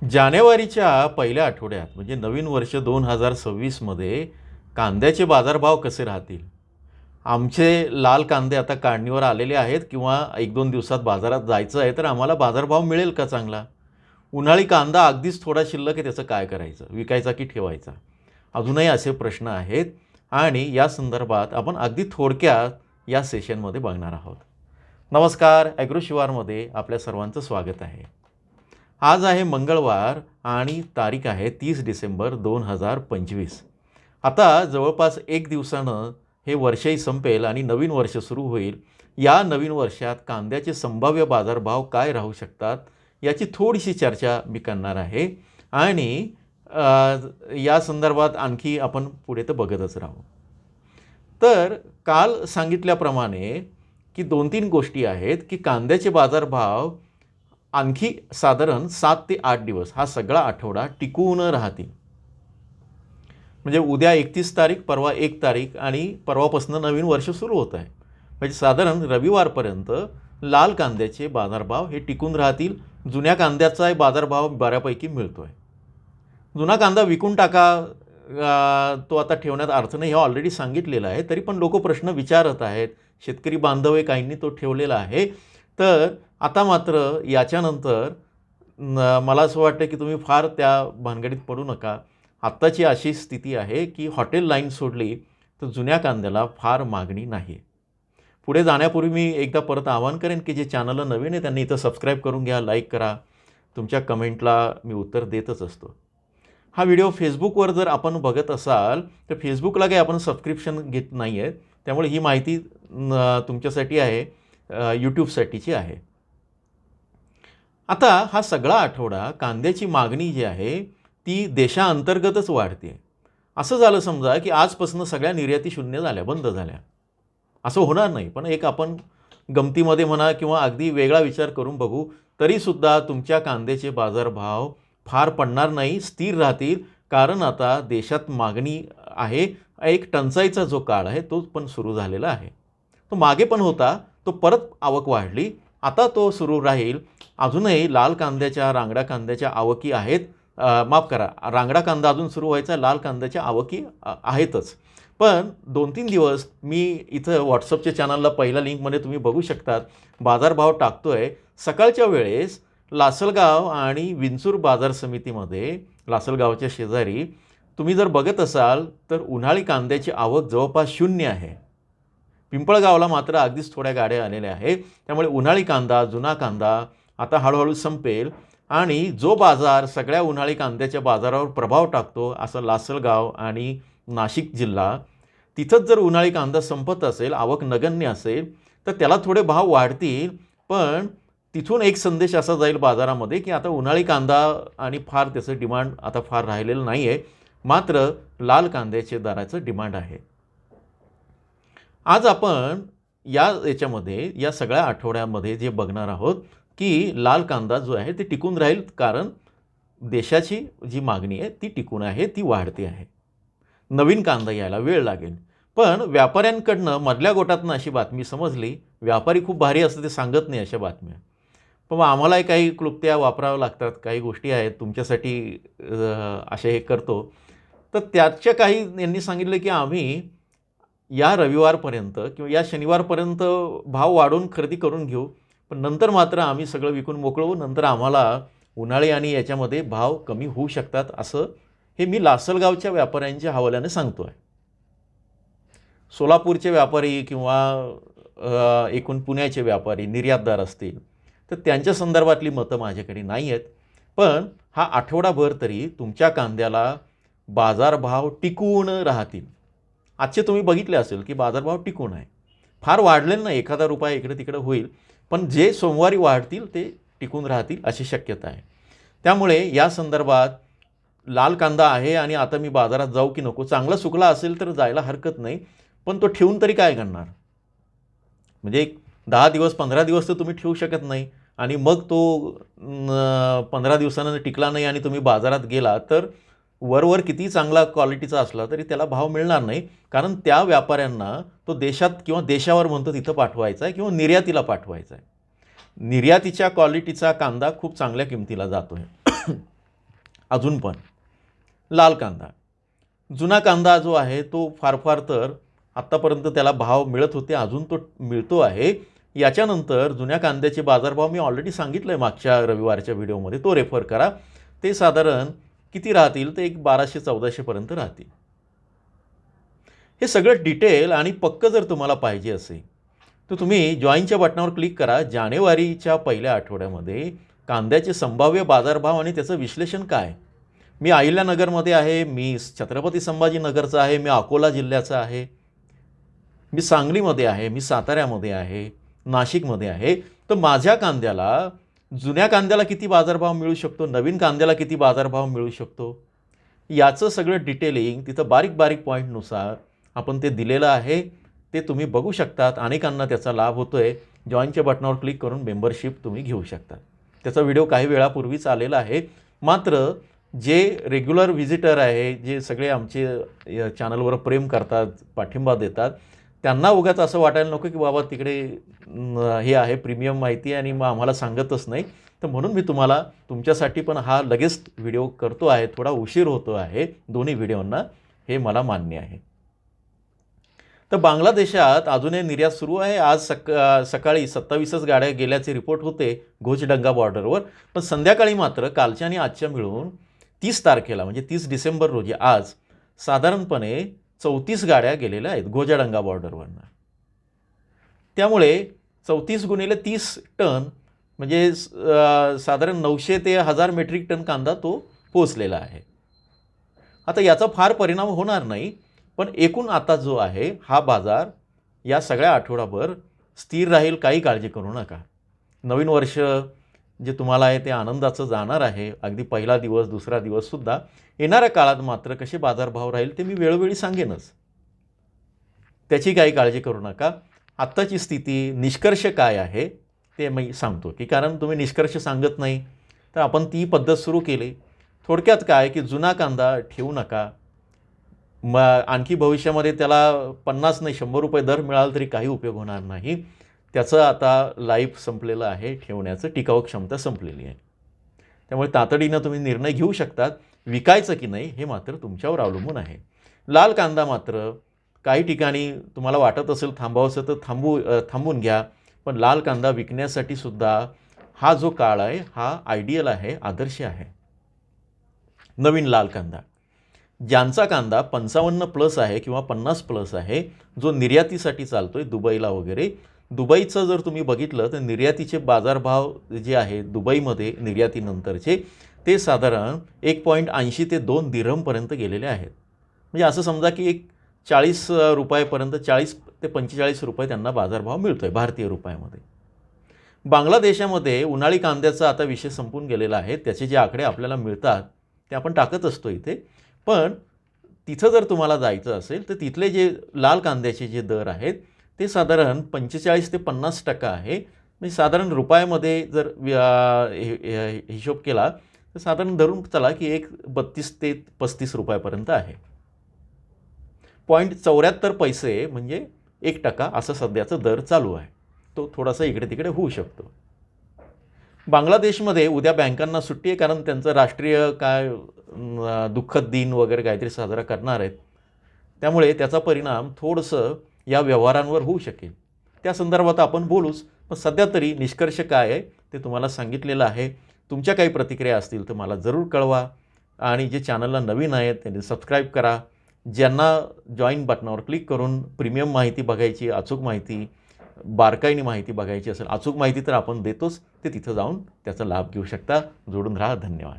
जानेवारीच्या पहिल्या आठवड्यात म्हणजे नवीन वर्ष 2026मध्ये कांद्याचे बाजारभाव कसे राहतील? आमचे लाल कांदे आता काढणीवर आलेले आहेत किंवा 1-2 दिवसात बाजारात जायचं आहे, तर आम्हाला बाजारभाव मिळेल का चांगला? उन्हाळी कांदा अगदीच थोडा शिल्लक आहे, त्याचं काय करायचं? विकायचा की ठेवायचा? अजूनही असे प्रश्न आहेत आणि या संदर्भात आपण अगदी थोडक्यात या सेशनमध्ये बघणार आहोत. नमस्कार, ॲग्रो शिवारमध्ये आपल्या सर्वांचं स्वागत आहे. आज आहे मंगळवार आणि तारीख आहे 30 डिसेंबर 2025. आता जवळपास 1 दिवसानं हे वर्षही संपेल आणि नवीन वर्ष सुरू होईल. या नवीन वर्षात कांद्याचे संभाव्य बाजारभाव काय राहू शकतात याची थोडीशी चर्चा मी करणार आहे आणि या संदर्भात आणखी आपण पुढे तर बघतच राहू. तर काल सांगितल्याप्रमाणे की 2-3 गोष्टी आहेत की कांद्याचे बाजारभाव आणखी साधारण 7 ते 8 दिवस हा सगळा आठवडा टिकून राहतील. म्हणजे उद्या 31 तारीख, परवा 1 तारीख आणि परवापासून नवीन वर्ष सुरू होत आहे. म्हणजे साधारण रविवारपर्यंत लाल कांद्याचे बाजारभाव हे टिकून राहतील. जुन्या कांद्याचा बाजारभाव बऱ्यापैकी मिळतो आहे. जुना कांदा विकून टाका, तो आता ठेवण्यात अर्थ नाही, हे ऑलरेडी सांगितलेलं आहे. तरी पण लोक प्रश्न विचारत आहेत. शेतकरी बांधव काहींनी तो ठेवलेला आहे. तर आता मात्र याच्यानंतर मला असं वाटतं की तुम्ही फार त्या भानगडीत पडू नका. आत्ताची अशी स्थिती आहे की हॉटेल लाईन सोडली तर जुन्या कांद्याला फार मागणी नाही. पुढे जाण्यापूर्वी मी एकदा परत आवाहन करेन की जे चॅनलला नवीन आहे त्यांनी इथं सबस्क्राईब करून घ्या, लाईक करा. तुमच्या कमेंटला मी उत्तर देतच असतो. हा व्हिडिओ फेसबुकवर जर आपण बघत असाल तर फेसबुकला काही आपण सबस्क्रिप्शन घेत नाही आहे. त्यामुळे ही माहिती तुमच्यासाठी आहे, यूट्यूबसाठीची आहे. आता हा सगळा आठवडा कांद्याची मागणी जी आहे ती देशांतर्गतच वाढते. असं झालं समजा की आजपासून सगळ्या निर्याती शून्य झाल्या, बंद झाल्या. असं होणार नाही, पण एक आपण गमतीमध्ये म्हणा किंवा अगदी वेगळा विचार करून बघू तरीसुद्धा तुमच्या कांद्याचे बाजारभाव फार पडणार नाही, स्थिर राहतील. कारण आता देशात मागणी आहे. एक टंचाईचा जो काळ आहे तो पण सुरू झालेला आहे. तो मागे पण होता, तो परत आवक वाढली, आता तो सुरू राहील. अजूनही लाल कांद्याच्या, रांगडा कांद्याच्या आवकी आहेत. माफ करा, रांगडा कांदा अजून सुरू व्हायचा, लाल कांद्याच्या आवकी आहेतच. पण 2-3 दिवस मी इथं व्हॉट्सअपच्या चॅनलला पहिल्या लिंकमध्ये तुम्ही बघू शकतात, बाजारभाव टाकतोय. सकाळच्या वेळेस लासलगाव आणि विंचूर बाजार समितीमध्ये, लासलगावच्या शेजारी तुम्ही जर बघत असाल तर उन्हाळी कांद्याची आवक जवळपास शून्य आहे. पिंपळगावला मात्र अगदीच थोड्या गाड्या आलेल्या आहेत. त्यामुळे उन्हाळी कांदा, जुना कांदा आता हळूहळू संपेल आणि जो बाजार सगळ्या उन्हाळी कांद्याच्या बाजारावर प्रभाव टाकतो असं लासलगाव आणि नाशिक जिल्हा, तिथंच जर उन्हाळी कांदा संपत असेल, आवक नगण्य असेल तर त्याला थोडे भाव वाढतील. पण तिथून एक संदेश असा जाईल बाजारामध्ये की आता उन्हाळी कांदा आणि फार त्याचं डिमांड आता फार राहिलेलं नाही आहे, मात्र लाल कांद्याचे दराचं डिमांड आहे. आज आपण याच्यामध्ये या सगळ्या आठवड्यामध्ये जे बघणार आहोत की लाल कांदा जो आहे ते टिकून राहील, कारण देशाची जी मागणी आहे ती टिकून आहे, ती वाढते आहे. नवीन कांदा यायला वेळ लागेल. पण व्यापाऱ्यांकडनं मधल्या गोटातनं अशी बातमी समजली, व्यापारी खूप भारी असतं, ते सांगत नाही अशा बातम्या. पण आम्हालाही काही क्लुप्त्या वापराव्या लागतात, काही गोष्टी आहेत तुमच्यासाठी असे हे करतो. तर त्याच्या काही यांनी सांगितलं की आम्ही या रविवारपर्यंत किंवा या शनिवारपर्यंत भाव वाढवून खरेदी करून घेऊ, पण नंतर मात्र आम्ही सगळं विकून मोकळवू. नंतर आम्हाला उन्हाळी आणि याच्यामध्ये भाव कमी होऊ शकतात, असं हे मी लासलगावच्या व्यापाऱ्यांच्या हवाल्याने सांगतो आहे. सोलापूरचे व्यापारी किंवा एकूण पुण्याचे व्यापारी निर्यातदार असतील तर त्यांच्या संदर्भातली मतं माझ्याकडे नाही आहेत. पण हा आठवडाभर तरी तुमच्या कांद्याला बाजारभाव टिकून राहतील. आजचे तुम्ही बघितले असेल की बाजारभाव टिकून आहे, फार वाढलेलं नाही, एखादा रुपया इकडे तिकडे होईल, पण जे सोमवारी वाढतील ते टिकून राहतील अशी शक्यता आहे. त्यामुळे या संदर्भात लाल कांदा आहे आणि आता मी बाजारात जाऊ की नको, चांगला सुकला असेल तर जायला हरकत नाही, पण तो ठेवून तरी काय करणार? म्हणजे एक 10 दिवस 15 दिवस तर तुम्ही ठेवू शकत नाही आणि मग तो 15 दिवसानं टिकला नाही आणि तुम्ही बाजारात गेला तर वरवर किती चांगला क्वालिटीचा असला तरी त्याला भाव मिळणार नाही. कारण त्या व्यापाऱ्यांना तो देशात किंवा देशावर म्हणतो तिथं पाठवायचा आहे किंवा निर्यातीला पाठवायचा आहे. निर्यातीच्या क्वालिटीचा कांदा खूप चांगल्या किमतीला जातो आहे. अजून पण. लाल कांदा, जुना कांदा जो आहे तो फार फार तर आत्तापर्यंत त्याला भाव मिळत होते, अजून तो मिळतो आहे. याच्यानंतर जुन्या कांद्याचे बाजारभाव मी ऑलरेडी सांगितलं आहे मागच्या रविवारच्या व्हिडिओमध्ये, तो रेफर करा. ते साधारण किती राहतील, ते एक 1200-1400 पर्यंत राहतील. हे सगळं डिटेल आणि पक्क जर तुम्हाला पाहिजे असेल तर तुम्ही जॉईनच्या बटनावर क्लिक करा. जानेवारीच्या पहिल्या आठवड्यामध्ये कांद्याचे संभाव्य बाजारभाव आणि त्याचं विश्लेषण काय. मी अहिल्यानगरमध्ये आहे, मी छत्रपती संभाजीनगरचा आहे, मी अकोला जिल्ह्याचा आहे, मी सांगलीमध्ये आहे, मी साताऱ्यामध्ये आहे, नाशिकमध्ये आहे. तर माझ्या कांद्याला, जुन्या कांद्याला किती बाजारभाव मिळू शकतो, नवीन कांद्याला किती बाजारभाव मिळू शकतो, याचं सगळं डिटेलिंग तिथं बारीक बारीक पॉईंटनुसार आपण ते दिलेलं आहे. ते तुम्ही बघू शकतात. अनेकांना त्याचा लाभ होतो आहे. जॉईनच्या बटनावर क्लिक करून मेंबरशिप तुम्ही घेऊ शकता. त्याचा व्हिडिओ काही वेळापूर्वीच आलेला आहे. मात्र जे रेग्युलर व्हिजिटर आहे, जे सगळे आमचे चॅनलवर प्रेम करतात, पाठिंबा देतात, त्यांना उगाच असं वाटायला नको की बाबा तिकडे हे आहे प्रीमियम माहिती आणि मग आम्हाला सांगतच नाही. तर म्हणून मी तुम्हाला तुमच्यासाठी पण हा लगेच व्हिडिओ करतो आहे. थोडा उशीर होतो आहे दोन्ही व्हिडिओंना, हे मला मान्य आहे. तर बांगलादेशात अजूनही निर्यात सुरू आहे. आज सकाळी 27च गाड्या गेल्याचे रिपोर्ट होते घोचडंगा बॉर्डरवर. पण संध्याकाळी मात्र कालच्या आणि आजच्या मिळून 30 तारखेला म्हणजे 30 डिसेंबर रोजी आज साधारणपणे 34 गाड्या गेलेल्या आहेत घोचडंगा बॉर्डरवरनं. त्यामुळे 34 गुणिले 30 टन म्हणजे साधारण 900 ते 1000 मेट्रिक टन कांदा तो पोचलेला आहे. आता याचा फार परिणाम होणार नाही, पण एकूण आता जो आहे हा बाजार या सगळ्या आठवडाभर स्थिर राहील, काही काळजी करू नका. नवीन वर्ष जे तुम्हाला आहे ते आनंदाचं जाणार आहे. अगदी पहिला दिवस, दुसरा दिवससुद्धा. येणाऱ्या काळात मात्र कसे बाजारभाव राहील ते मी वेळोवेळी सांगेनच, त्याची काही काळजी करू नका. आत्ताची स्थिती, निष्कर्ष काय आहे ते मी सांगतो, की कारण तुम्ही निष्कर्ष सांगत नाही तर आपण ती पद्धत सुरू केली. थोडक्यात काय की जुना कांदा ठेवू नका. आणखी भविष्यामध्ये त्याला 50 नाही 100 रुपये दर मिळाला तरी काही उपयोग होणार नाही. त्याचं आता लाईफ संपलेलं आहे, ठेवण्याचं टिकाऊ क्षमता संपलेली आहे. त्यामुळे तातडीनं तुम्ही निर्णय घेऊ शकतात. विकायचं की नाही हे मात्र तुमच्यावर अवलंबून आहे. लाल कांदा मात्र काही ठिकाणी तुम्हाला वाटत असेल थांबावंसं तर थांबून घ्या. पण लाल कांदा विकण्यासाठी सुद्धा हा जो काळ आहे हा आयडियल आहे, आदर्श आहे. नवीन लाल कांदा, ज्यांचा कांदा 55+ आहे किंवा 50+ आहे, जो निर्यातीसाठी चालतो आहे दुबईला वगैरे. दुबईचं जर तुम्ही बघितलं तर निर्यातीचे बाजारभाव जे आहे दुबईमध्ये निर्यातीनंतरचे, ते साधारण 1.80 ते 2 दिरहमपर्यंत गेलेले आहेत. म्हणजे असं समजा की एक 40 रुपयापर्यंत, 40 ते 45 रुपये त्यांना बाजारभाव मिळतो आहे भारतीय रुपयामध्ये. बांगलादेशामध्ये उन्हाळी कांद्याचा आता विषय संपून गेलेला आहे. त्याचे जे आकडे आपल्याला मिळतात ते आपण टाकत असतो इथे. पण तिथं जर तुम्हाला जायचं असेल तर तिथले जे लाल कांद्याचे जे दर आहेत ते साधारण 45 ते 50% आहे. म्हणजे साधारण रुपयामध्ये जर हिशोब केला तर साधारण धरून चला की एक 32 ते 35 रुपयापर्यंत आहे. 0.74 पैसे म्हणजे 1% असं सध्याचा दर चालू आहे. तो थोडासा इकडे तिकडे होऊ शकतो. बांगलादेशमध्ये उद्या बँकांना सुट्टी आहे, कारण त्यांचं राष्ट्रीय काय दुःखद दिन वगैरे काहीतरी साजरा करणार आहेत. त्यामुळे त्याचा परिणाम थोडंसं या व्यवहारांवर होऊ शकेल. त्या संदर्भात आपण बोलूच. पण सध्या तरी निष्कर्ष काय आहे ते तुम्हाला सांगितलेलं आहे. तुमच्या काही प्रतिक्रिया असतील तर मला जरूर कळवा. आणि जे चॅनलला नवीन आहेत त्यांनी सबस्क्राईब करा. ज्यांना जॉईन बटनावर क्लिक करून प्रीमियम माहिती बघायची, अचूक माहिती, बारकाईने माहिती बघायची असेल, अचूक माहिती तर आपण देतोच, ते तिथं जाऊन त्याचा लाभ घेऊ शकता. जोडून राहा. धन्यवाद.